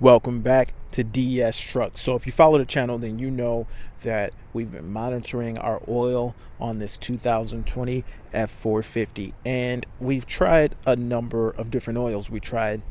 Welcome back to DS Trucks. So if you follow the channel, then you know that we've been monitoring our oil on this 2020 F450, and we've tried a number of different oils. We tried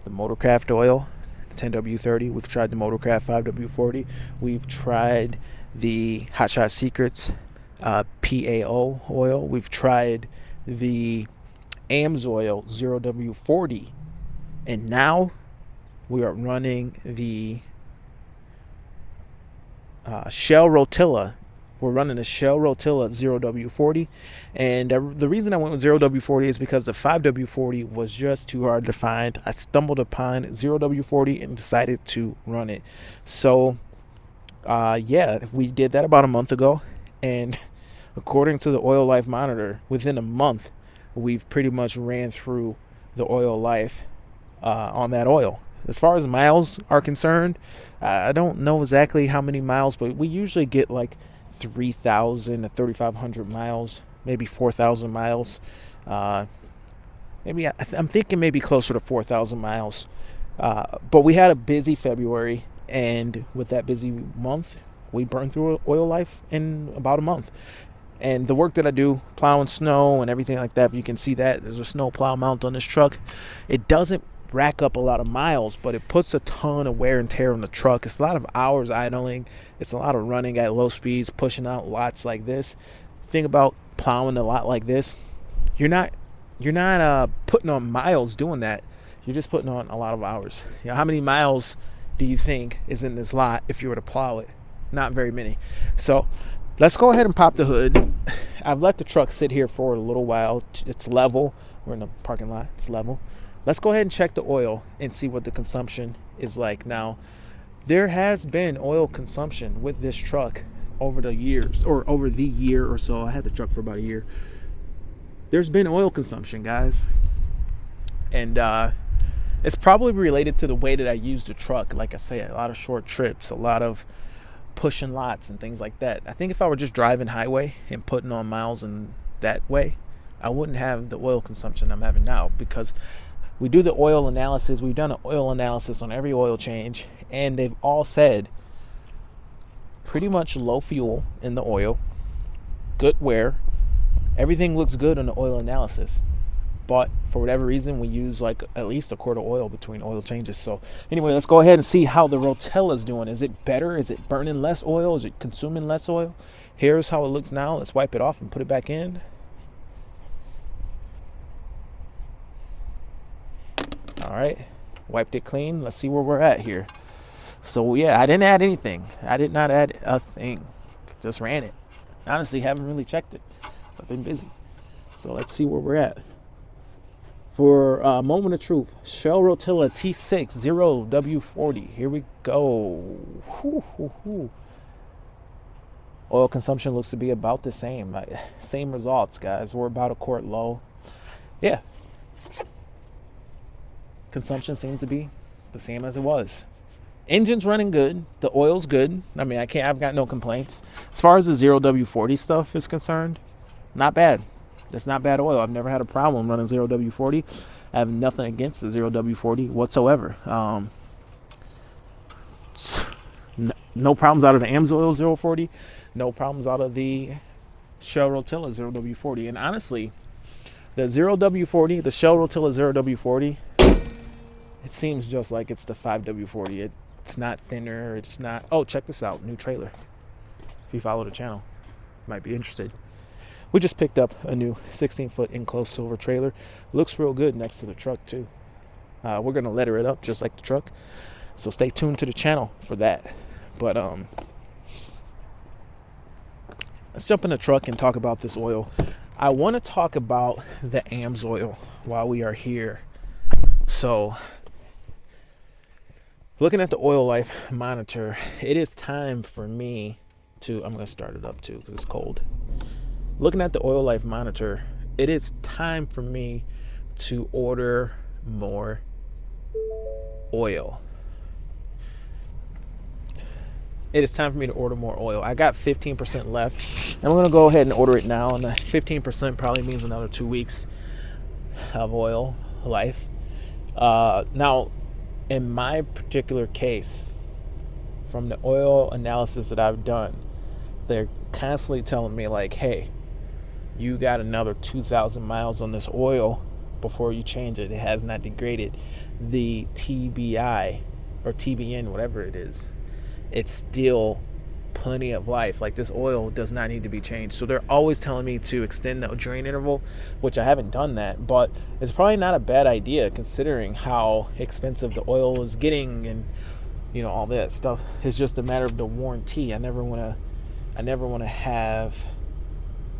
the Motorcraft oil, the 10W30. We've tried the Motorcraft 5W40. We've tried the Hot Shot Secrets PAO oil. We've tried the AMSOIL 0W40, and now we are running the Shell Rotella. We're running the Shell Rotella 0W40, and the reason I went with 0W40 is because the 5W40 was just too hard to find. I stumbled upon 0W40 and decided to run it. So yeah, we did that about a month ago, and according to the Oil Life Monitor, within a month we've pretty much ran through the oil life on that oil. As far as miles are concerned, I don't know exactly how many miles, but we usually get like 3,000 to 3,500 miles, maybe 4,000 miles. Maybe I'm thinking maybe closer to 4,000 miles. But we had a busy February, and with that busy month, we burned through oil life in about a month. And the work that I do, plowing snow and everything like that, you can see that there's a snow plow mount on this truck. It doesn't rack up a lot of miles, but it puts a ton of wear and tear on the truck. It's a lot of hours idling. It's a lot of running at low speeds, pushing out lots like this. Think about plowing a lot like this. You're not putting on miles doing that. You're just putting on a lot of hours. You know, how many miles do you think is in this lot if you were to plow it? Not very many. So let's go ahead and pop the hood. I've let the truck sit here for a little while. It's level. We're in the parking lot. It's level. Let's go ahead and check the oil and see what the consumption is like. Now, there has been oil consumption with this truck over the years, or over the year or so. I had the truck for about a year. There's been oil consumption, guys. And it's probably related to the way that I use the truck. Like I say, a lot of short trips, a lot of pushing lots and things like that. I think if I were just driving highway and putting on miles in that way, I wouldn't have the oil consumption I'm having now, because we do the oil analysis. We've done an oil analysis on every oil change, and they've all said pretty much low fuel in the oil, good wear. Everything looks good on the oil analysis, but for whatever reason, we use like at least a quart of oil between oil changes. So anyway, let's go ahead and see how the Rotella is doing. Is it better? Is it burning less oil? Is it consuming less oil? Here's how it looks now. Let's wipe it off and put it back in. All right, wiped it clean. Let's see where we're at here. So yeah, I didn't add anything. I did not add a thing. Just ran it. Honestly, haven't really checked it. So I've been busy. So let's see where we're at. For a moment of truth, Shell Rotella T6 0W40. Here we go. Oil consumption looks to be about the same. Same results, guys. We're about a quart low. Yeah. Consumption seems to be the same as it was. Engine's running good. The oil's good. I mean, I've got no complaints. As far as the 0W40 stuff is concerned, not bad. That's not bad oil. I've never had a problem running 0W40. I have nothing against the 0W40 whatsoever. No problems out of the AMSOIL 040. No problems out of the Shell Rotella 0W40. And honestly, the 0W40, the Shell Rotella 0W40, it seems just like it's the 5W40. It's not thinner. It's not. Oh, check this out. New trailer. If you follow the channel, you might be interested. We just picked up a new 16-foot enclosed silver trailer. Looks real good next to the truck, too. We're going to letter it up just like the truck. So stay tuned to the channel for that. But let's jump in the truck and talk about this oil. I want to talk about the AMSOIL while we are here. So, looking at the Oil Life Monitor, it is time for me to, I'm going to start it up too because it's cold. Looking at the Oil Life Monitor, it is time for me to order more oil. It is time for me to order more oil. I got 15% left, and I'm going to go ahead and order it now, and the 15% probably means another 2 weeks of oil life. Now, In my particular case, from the oil analysis that I've done, they're constantly telling me like, hey, you got another 2,000 miles on this oil before you change it. It has not degraded. The TBI or TBN, whatever it is, it's still plenty of life. Like, this oil does not need to be changed. So they're always telling me to extend the drain interval, which I haven't done that, but it's probably not a bad idea considering how expensive the oil is getting, and all that stuff. It's just a matter of the warranty. I never want to have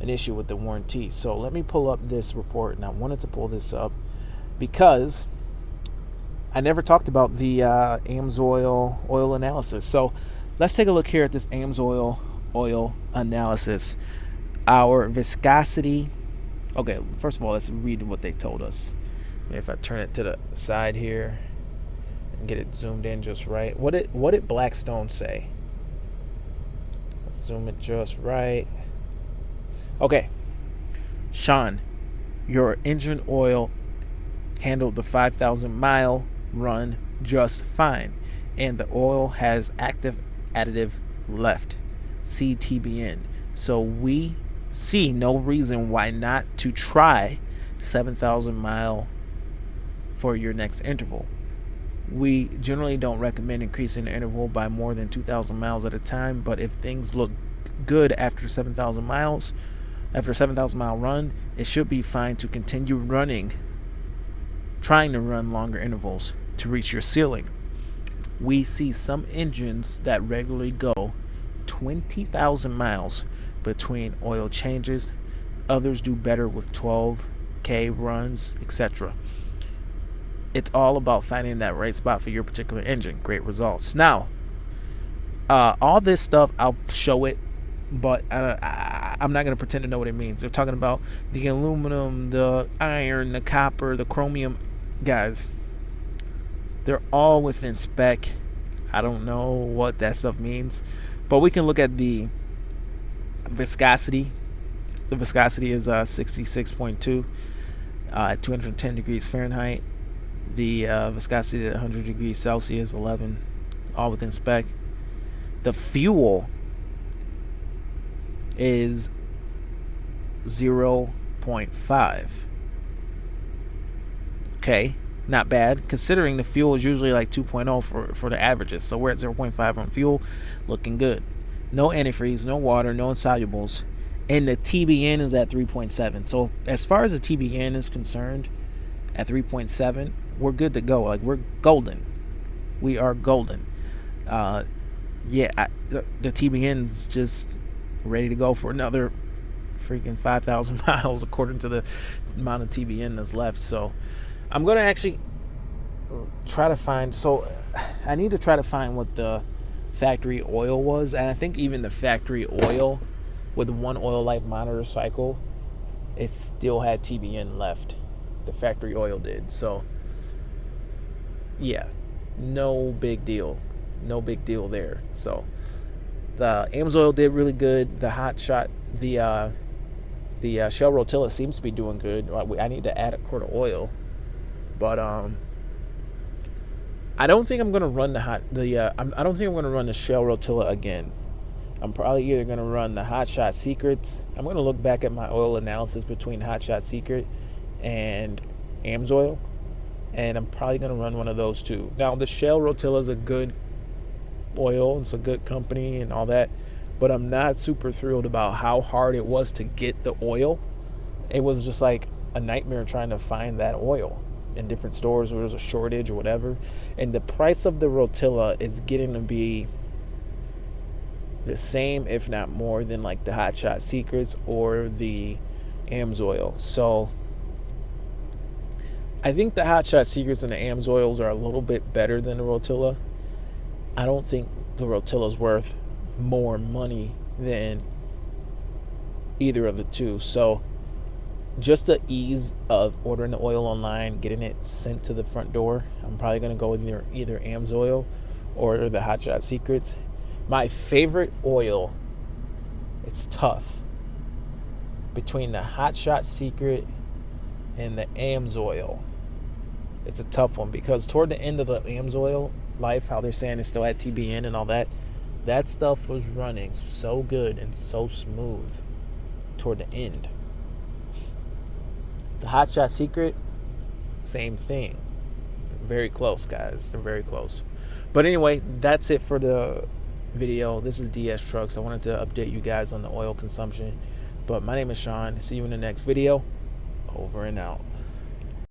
an issue with the warranty. So let me pull up this report, and I wanted to pull this up because I never talked about the AMSOIL oil analysis. So let's take a look here at this AMSOIL oil analysis. Our viscosity. Okay, first of all, let's read what they told us. If I turn it to the side here and get it zoomed in just right. What did Blackstone say? Let's zoom it just right. Okay, Sean, your engine oil handled the 5,000 mile run just fine, and the oil has active additive left, CTBN. So we see no reason why not to try 7,000 mile for your next interval. We generally don't recommend increasing the interval by more than 2,000 miles at a time, but if things look good after 7,000 miles, after a 7,000 mile run, it should be fine to continue trying to run longer intervals to reach your ceiling. We see some engines that regularly go 20,000 miles between oil changes. Others do better with 12K runs, etc. It's all about finding that right spot for your particular engine. Great results. Now, all this stuff, I'll show it, but I'm not going to pretend to know what it means. They're talking about the aluminum, the iron, the copper, the chromium. Guys, they're all within spec. I don't know what that stuff means, but we can look at the viscosity. The viscosity is 66.2 at 210 degrees Fahrenheit. The viscosity at 100 degrees Celsius, 11, all within spec. The fuel is 0.5. Okay, not bad considering the fuel is usually like 2.0 for the averages. So we're at 0.5 on fuel, looking good. No antifreeze, no water, no insolubles, and the TBN is at 3.7. So as far as the TBN is concerned, at 3.7, we're good to go. Like, we're golden. We are golden. The TBN's just ready to go for another freaking 5,000 miles according to the amount of TBN that's left. So I'm going to actually try to find, I need to try to find what the factory oil was, and I think even the factory oil with one oil life monitor cycle, it still had TBN left. The factory oil did. So yeah, no big deal there. So the AMSOIL did really good. The hot shot, the Shell Rotella seems to be doing good. I need to add a quart of oil, but I don't think I'm gonna run I don't think I'm gonna run the Shell Rotella again. I'm probably either gonna run the Hot Shot Secrets. I'm gonna look back at my oil analysis between Hot Shot Secret and AMSOIL, and I'm probably gonna run one of those two. Now, the Shell Rotella is a good oil, it's a good company and all that, but I'm not super thrilled about how hard it was to get the oil. It was just like a nightmare trying to find that oil in different stores where there's a shortage or whatever. And the price of the Rotella is getting to be the same, if not more, than like the Hot Shot Secrets or the AMSOIL. So I think the Hot Shot Secrets and the AMSOILs are a little bit better than the Rotella. I don't think the Rotella's worth more money than either of the two. So just the ease of ordering the oil online, getting it sent to the front door, I'm probably going to go with either AMSOIL or the Hot Shot Secrets. My favorite oil, it's tough, between the Hot Shot Secret and the AMSOIL. It's a tough one because toward the end of the AMSOIL life, how they're saying it's still at TBN and all that, that stuff was running so good and so smooth toward the end. The Hot Shot Secret, same thing. They're very close, guys. They're very close. But anyway, that's it for the video. This is DS Trucks. I wanted to update you guys on the oil consumption. But my name is Sean. See you in the next video. Over and out.